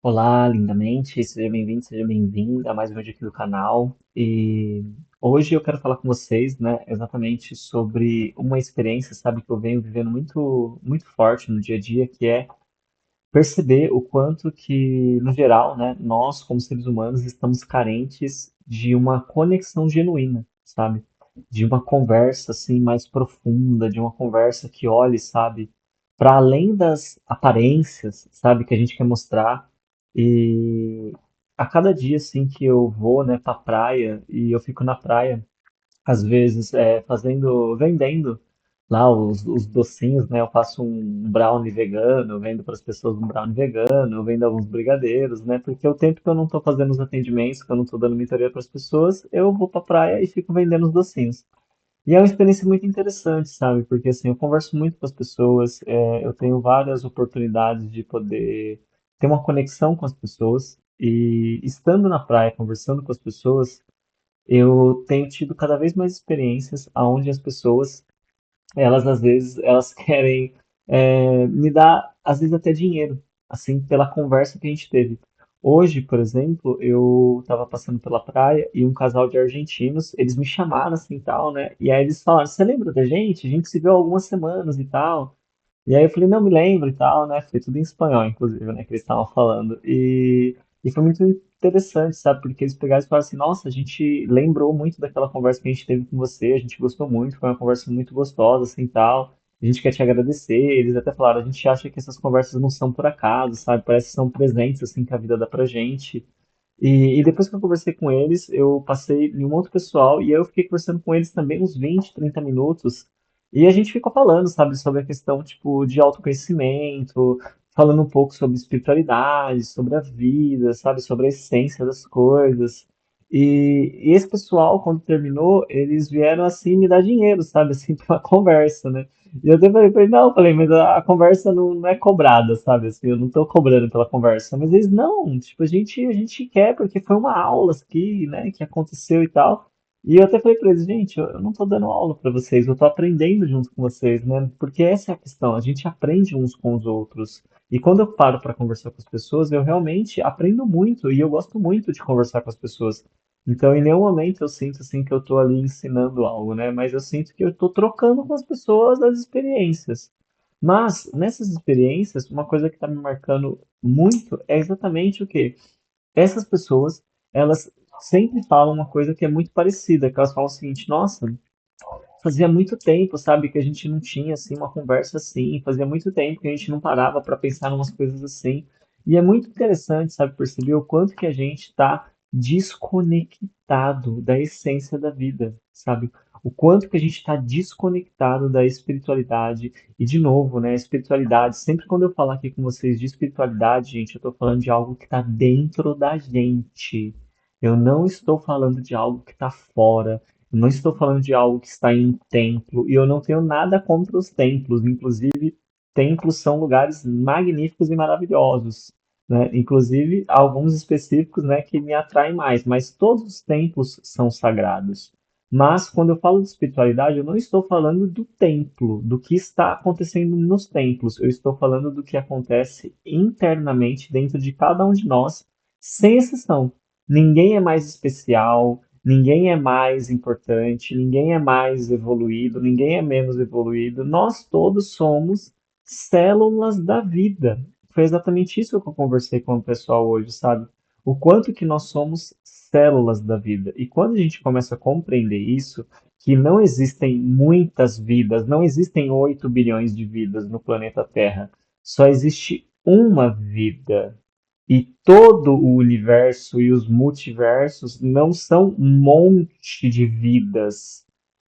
Olá, lindamente, seja bem-vindo, seja bem-vinda a mais um vídeo aqui do canal. E hoje eu quero falar com vocês, né, exatamente sobre uma experiência, sabe, que eu venho vivendo muito forte no dia a dia, que é perceber o quanto que, no geral, né, nós, como seres humanos, estamos carentes de uma conexão genuína, sabe? De uma conversa assim mais profunda, de uma conversa que olhe, sabe, para além das aparências, sabe, que a gente quer mostrar. E a cada dia assim que eu vou, né, para praia e eu fico na praia às vezes vendendo lá os docinhos, né? Eu faço um brownie vegano, eu vendo para as pessoas um brownie vegano, eu vendo alguns brigadeiros, né? Porque o tempo que eu não estou fazendo os atendimentos, que eu não estou dando mentoria para as pessoas, eu vou para a praia e fico vendendo os docinhos. E é uma experiência muito interessante, sabe? Porque assim, eu converso muito com as pessoas, eu tenho várias oportunidades de poder ter uma conexão com as pessoas. E estando na praia, conversando com as pessoas, eu tenho tido cada vez mais experiências onde as pessoas, elas às vezes, elas querem me dar, às vezes até dinheiro, assim, pela conversa que a gente teve. Hoje, por exemplo, eu estava passando pela praia e um casal de argentinos, eles me chamaram assim tal, né? E aí eles falaram: "Você lembra da gente? A gente se viu há algumas semanas e tal." E aí eu falei, não me lembro e tal, né? Foi tudo em espanhol, inclusive, né? Que eles estavam falando. E foi muito interessante, sabe? Porque eles pegaram e falaram assim, nossa, a gente lembrou muito daquela conversa que a gente teve com você, a gente gostou muito, foi uma conversa muito gostosa, assim, tal. A gente quer te agradecer. Eles até falaram, a gente acha que essas conversas não são por acaso, sabe? Parece que são presentes, assim, que a vida dá pra gente. E depois que eu conversei com eles, eu passei em um outro pessoal e eu fiquei conversando com eles também uns 20, 30 minutos. E a gente ficou falando, sabe, sobre a questão, tipo, de autoconhecimento, falando um pouco sobre espiritualidade, sobre a vida, sabe, sobre a essência das coisas. E esse pessoal, quando terminou, eles vieram assim me dar dinheiro, sabe, assim, pela conversa, né? E eu até falei, não, falei, mas a conversa não é cobrada, sabe? Assim, eu não tô cobrando pela conversa. Mas eles, não, tipo, a gente quer, porque foi uma aula aqui, né, que aconteceu e tal. E eu até falei pra eles, gente, eu não tô dando aula pra vocês, eu tô aprendendo junto com vocês, né? Porque essa é a questão, a gente aprende uns com os outros. E quando eu paro pra conversar com as pessoas, eu realmente aprendo muito e eu gosto muito de conversar com as pessoas. Então, em nenhum momento eu sinto assim que eu estou ali ensinando algo, né? Mas eu sinto que eu estou trocando com as pessoas as experiências. Mas nessas experiências, uma coisa que está me marcando muito é exatamente o quê? Essas pessoas, elas sempre falam uma coisa que é muito parecida, que elas falam o seguinte, nossa, fazia muito tempo, sabe, que a gente não tinha assim uma conversa assim, fazia muito tempo que a gente não parava para pensar em umas coisas assim. E é muito interessante, sabe, perceber o quanto que a gente está desconectado da essência da vida, sabe? O quanto que a gente está desconectado da espiritualidade. E de novo, né, a espiritualidade, sempre quando eu falar aqui com vocês de espiritualidade, gente, eu estou falando de algo que está dentro da gente. Eu não estou falando de algo que está fora. Não estou falando de algo que está em um templo, e eu não tenho nada contra os templos. Inclusive, templos são lugares magníficos e maravilhosos, né? Inclusive, alguns específicos, né, que me atraem mais, mas todos os templos são sagrados. Mas quando eu falo de espiritualidade, eu não estou falando do templo, do que está acontecendo nos templos. Eu estou falando do que acontece internamente dentro de cada um de nós, sem exceção. Ninguém é mais especial, ninguém é mais importante, ninguém é mais evoluído, ninguém é menos evoluído. Nós todos somos células da vida. Foi exatamente isso que eu conversei com o pessoal hoje, sabe? O quanto que nós somos células da vida. E quando a gente começa a compreender isso, que não existem muitas vidas, não existem 8 bilhões de vidas no planeta Terra, só existe uma vida. E todo o universo e os multiversos não são um monte de vidas.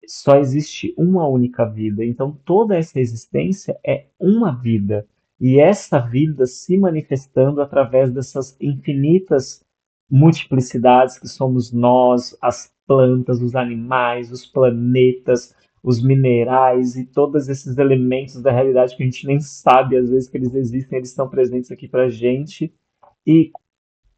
Só existe uma única vida. Então toda essa existência é uma vida. E essa vida se manifestando através dessas infinitas multiplicidades que somos nós, as plantas, os animais, os planetas, os minerais e todos esses elementos da realidade que a gente nem sabe às vezes que eles existem, eles estão presentes aqui para a gente. E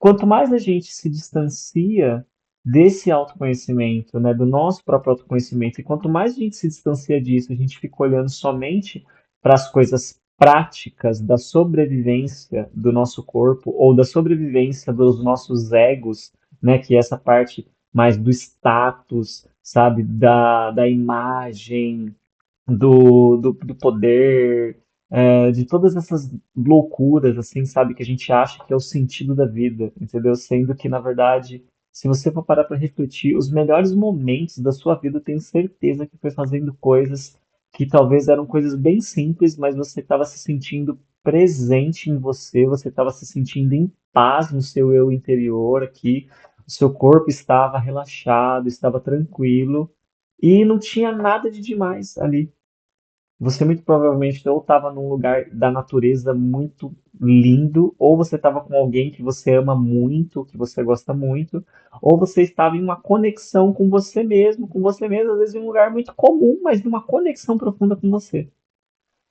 quanto mais a gente se distancia desse autoconhecimento, né, do nosso próprio autoconhecimento, e quanto mais a gente se distancia disso, a gente fica olhando somente para as coisas práticas da sobrevivência do nosso corpo ou da sobrevivência dos nossos egos, né, que é essa parte mais do status, sabe, da imagem, do poder, de todas essas loucuras, assim, sabe, que a gente acha que é o sentido da vida, entendeu? Sendo que, na verdade, se você for parar para refletir, os melhores momentos da sua vida, eu tenho certeza que foi fazendo coisas que talvez eram coisas bem simples, mas você estava se sentindo presente em você, você estava se sentindo em paz no seu eu interior aqui, o seu corpo estava relaxado, estava tranquilo, e não tinha nada de demais ali. Você muito provavelmente ou estava num lugar da natureza muito lindo, ou você estava com alguém que você ama muito, que você gosta muito, ou você estava em uma conexão com você mesmo, às vezes em um lugar muito comum, mas numa conexão profunda com você.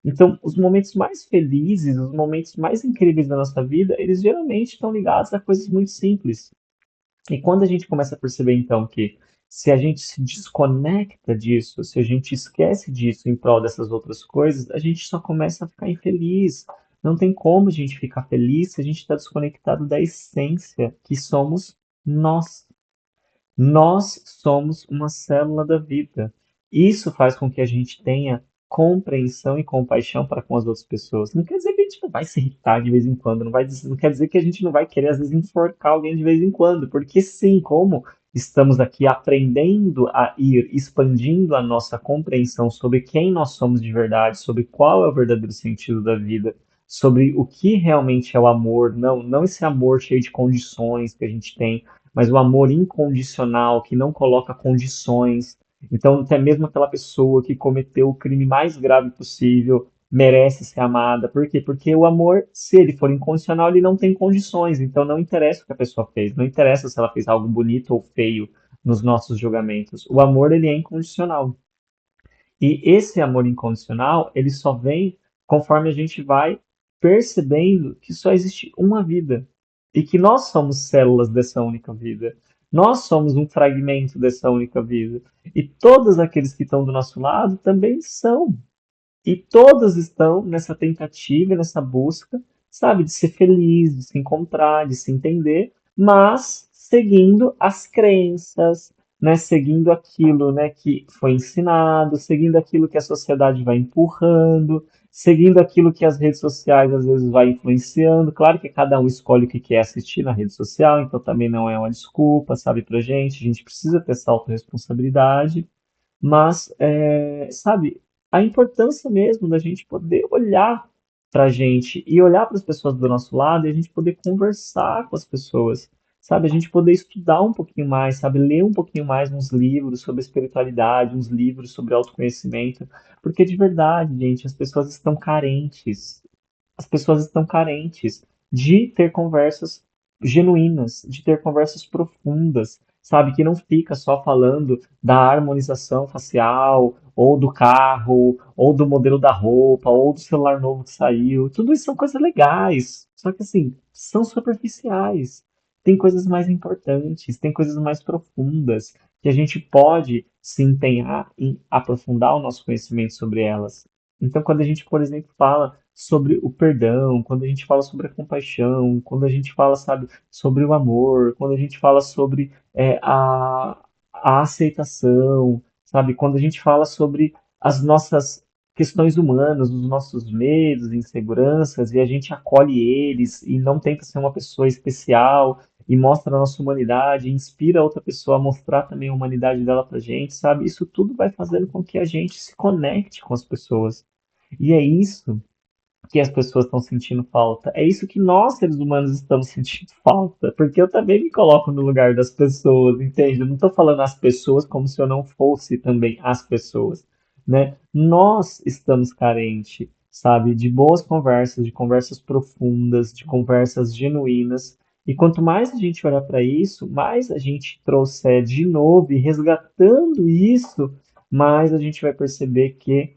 Então, os momentos mais felizes, os momentos mais incríveis da nossa vida, eles geralmente estão ligados a coisas muito simples. E quando a gente começa a perceber, então, que se a gente se desconecta disso, se a gente esquece disso em prol dessas outras coisas, a gente só começa a ficar infeliz. Não tem como a gente ficar feliz se a gente está desconectado da essência que somos nós. Nós somos uma célula da vida. Isso faz com que a gente tenha compreensão e compaixão para com as outras pessoas. Não quer dizer que a gente não vai se irritar de vez em quando, não quer dizer que a gente não vai querer, às vezes, enforcar alguém de vez em quando, porque sim, como estamos aqui aprendendo a ir expandindo a nossa compreensão sobre quem nós somos de verdade, sobre qual é o verdadeiro sentido da vida, sobre o que realmente é o amor, não esse amor cheio de condições que a gente tem, mas o amor incondicional, que não coloca condições. Então, até mesmo aquela pessoa que cometeu o crime mais grave possível merece ser amada. Por quê? Porque o amor, se ele for incondicional, ele não tem condições. Então, não interessa o que a pessoa fez, não interessa se ela fez algo bonito ou feio nos nossos julgamentos. O amor, ele é incondicional. E esse amor incondicional, ele só vem conforme a gente vai percebendo que só existe uma vida e que nós somos células dessa única vida. Nós somos um fragmento dessa única vida. E todos aqueles que estão do nosso lado também são. E todos estão nessa tentativa, nessa busca, sabe, de ser feliz, de se encontrar, de se entender, mas seguindo as crenças, né, seguindo aquilo, né, que foi ensinado, seguindo aquilo que a sociedade vai empurrando, seguindo aquilo que as redes sociais às vezes vai influenciando. Claro que cada um escolhe o que quer assistir na rede social, então também não é uma desculpa, sabe, pra gente. A gente precisa ter essa autorresponsabilidade. Mas, sabe, a importância mesmo da gente poder olhar para a gente e olhar para as pessoas do nosso lado e a gente poder conversar com as pessoas, sabe? A gente poder estudar um pouquinho mais, sabe? Ler um pouquinho mais uns livros sobre espiritualidade, uns livros sobre autoconhecimento, porque de verdade, gente, as pessoas estão carentes. As pessoas estão carentes de ter conversas genuínas, de ter conversas profundas, sabe? Que não fica só falando da harmonização facial, ou do carro, ou do modelo da roupa, ou do celular novo que saiu. Tudo isso são coisas legais, só que assim, são superficiais. Tem coisas mais importantes, tem coisas mais profundas, que a gente pode se empenhar em aprofundar o nosso conhecimento sobre elas. Então, quando a gente, por exemplo, fala sobre o perdão, quando a gente fala sobre a compaixão, quando a gente fala, sabe, sobre o amor, quando a gente fala sobre a aceitação, sabe, quando a gente fala sobre as nossas questões humanas, os nossos medos, inseguranças, e a gente acolhe eles e não tenta ser uma pessoa especial e mostra a nossa humanidade, e inspira a outra pessoa a mostrar também a humanidade dela pra gente, sabe? Isso tudo vai fazendo com que a gente se conecte com as pessoas. E é isso que as pessoas estão sentindo falta. É isso que nós, seres humanos, estamos sentindo falta. Porque eu também me coloco no lugar das pessoas, entende? Eu não estou falando as pessoas como se eu não fosse também as pessoas, né? Nós estamos carentes, sabe, de boas conversas, de conversas profundas, de conversas genuínas. E quanto mais a gente olhar para isso, mais a gente trouxer de novo e resgatando isso, mais a gente vai perceber que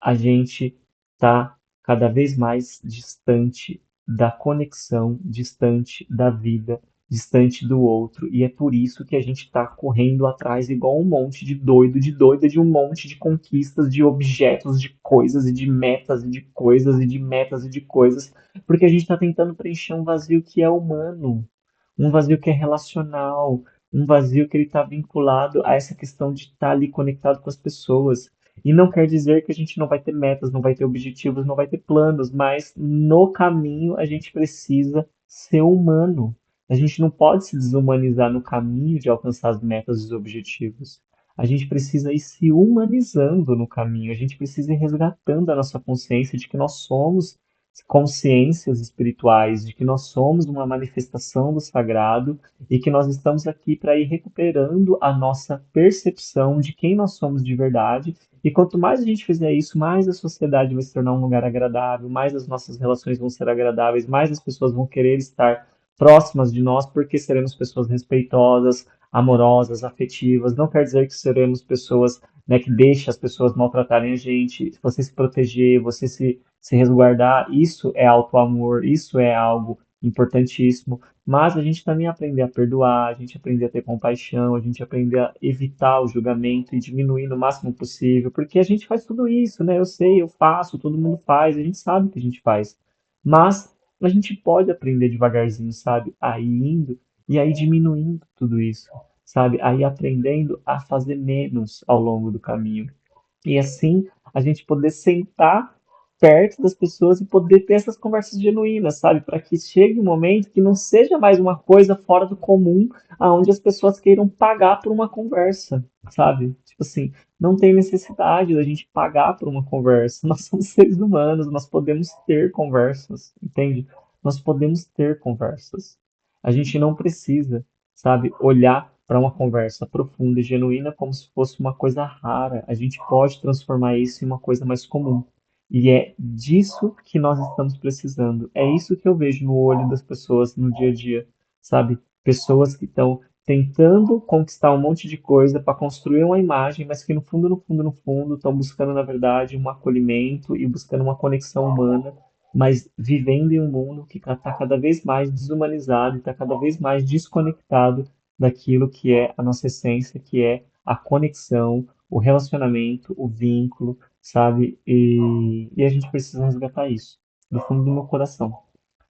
a gente está cada vez mais distante da conexão, distante da vida. distante do outro. E é por isso que a gente está correndo atrás igual um monte de doido, de doida, de um monte de conquistas, de objetos, de coisas e de metas e de coisas e de metas e de coisas, porque a gente está tentando preencher um vazio que é humano, um vazio que é relacional, um vazio que ele está vinculado a essa questão de estar ali conectado com as pessoas. E não quer dizer que a gente não vai ter metas, não vai ter objetivos, não vai ter planos, mas no caminho a gente precisa ser humano. A gente não pode se desumanizar no caminho de alcançar as metas e os objetivos. A gente precisa ir se humanizando no caminho, a gente precisa ir resgatando a nossa consciência de que nós somos consciências espirituais, de que nós somos uma manifestação do sagrado e que nós estamos aqui para ir recuperando a nossa percepção de quem nós somos de verdade. E quanto mais a gente fizer isso, mais a sociedade vai se tornar um lugar agradável, mais as nossas relações vão ser agradáveis, mais as pessoas vão querer estar próximas de nós, porque seremos pessoas respeitosas, amorosas, afetivas. Não quer dizer que seremos pessoas, né, que deixam as pessoas maltratarem a gente. Você se proteger, você se resguardar, isso é auto-amor, isso é algo importantíssimo. Mas a gente também aprender a perdoar, a gente aprender a ter compaixão, a gente aprender a evitar o julgamento e diminuir no máximo possível, porque a gente faz tudo isso, né? Eu sei, eu faço, todo mundo faz, a gente sabe que a gente faz. Mas a gente pode aprender devagarzinho, sabe? Aí indo e aí diminuindo tudo isso, sabe? Aí aprendendo a fazer menos ao longo do caminho. E assim a gente poder sentar perto das pessoas e poder ter essas conversas genuínas, sabe? Para que chegue um momento que não seja mais uma coisa fora do comum, aonde as pessoas queiram pagar por uma conversa, sabe? Tipo assim, não tem necessidade da gente pagar por uma conversa. Nós somos seres humanos, nós podemos ter conversas, entende? Nós podemos ter conversas. A gente não precisa, sabe, olhar para uma conversa profunda e genuína como se fosse uma coisa rara. A gente pode transformar isso em uma coisa mais comum. E é disso que nós estamos precisando. É isso que eu vejo no olho das pessoas no dia a dia, sabe? Pessoas que estão tentando conquistar um monte de coisa para construir uma imagem, mas que no fundo, no fundo, no fundo, estão buscando, na verdade, um acolhimento e buscando uma conexão humana, mas vivendo em um mundo que está cada vez mais desumanizado e está cada vez mais desconectado daquilo que é a nossa essência, que é a conexão, o relacionamento, o vínculo, sabe? E a gente precisa resgatar isso, do fundo do meu coração.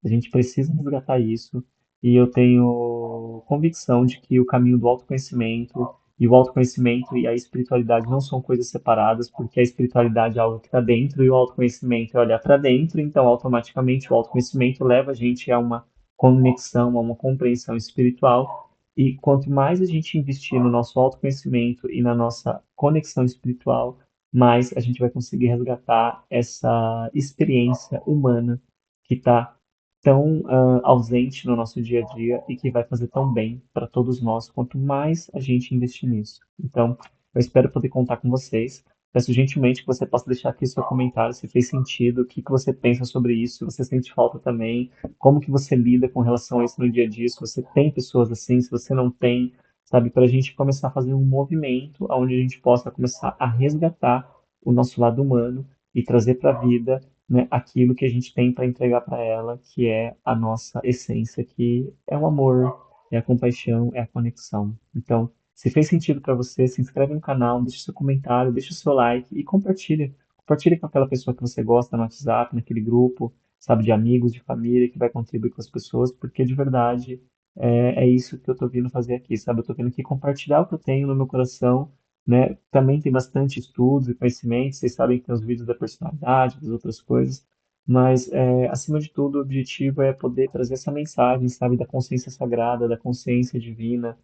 A gente precisa resgatar isso, e eu tenho convicção de que o caminho do autoconhecimento e o autoconhecimento e a espiritualidade não são coisas separadas, porque a espiritualidade é algo que está dentro e o autoconhecimento é olhar para dentro, então automaticamente o autoconhecimento leva a gente a uma conexão, a uma compreensão espiritual. E quanto mais a gente investir no nosso autoconhecimento e na nossa conexão espiritual, mais a gente vai conseguir resgatar essa experiência humana que está tão ausente no nosso dia a dia e que vai fazer tão bem para todos nós, quanto mais a gente investir nisso. Então, eu espero poder contar com vocês. Peço gentilmente que você possa deixar aqui seu comentário, se fez sentido, o que que você pensa sobre isso, se você sente falta também, como que você lida com relação a isso no dia a dia, se você tem pessoas assim, se você não tem, sabe, para a gente começar a fazer um movimento onde a gente possa começar a resgatar o nosso lado humano e trazer para a vida, né, aquilo que a gente tem para entregar para ela, que é a nossa essência, que é o amor, é a compaixão, é a conexão. Então, se fez sentido para você, se inscreve no canal, deixa seu comentário, deixa o seu like e compartilha. Compartilha com aquela pessoa que você gosta no WhatsApp, naquele grupo, sabe, de amigos, de família, que vai contribuir com as pessoas, porque de verdade é isso que eu estou vindo fazer aqui, sabe? Eu estou vindo aqui compartilhar o que eu tenho no meu coração, né? Também tem bastante estudos e conhecimentos, vocês sabem que tem os vídeos da personalidade, das outras coisas, mas acima de tudo o objetivo é poder trazer essa mensagem, sabe, da consciência sagrada, da consciência divina,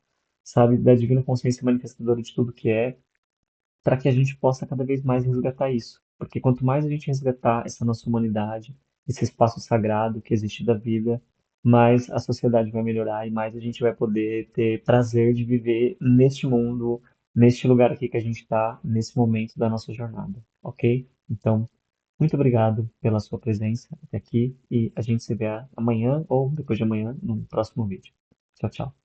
sabe, da divina consciência manifestadora de tudo que é, para que a gente possa cada vez mais resgatar isso. Porque quanto mais a gente resgatar essa nossa humanidade, esse espaço sagrado que existe da vida, mais a sociedade vai melhorar e mais a gente vai poder ter prazer de viver neste mundo, neste lugar aqui que a gente está, nesse momento da nossa jornada, ok? Então, muito obrigado pela sua presença até aqui e a gente se vê amanhã ou depois de amanhã no próximo vídeo. Tchau, tchau.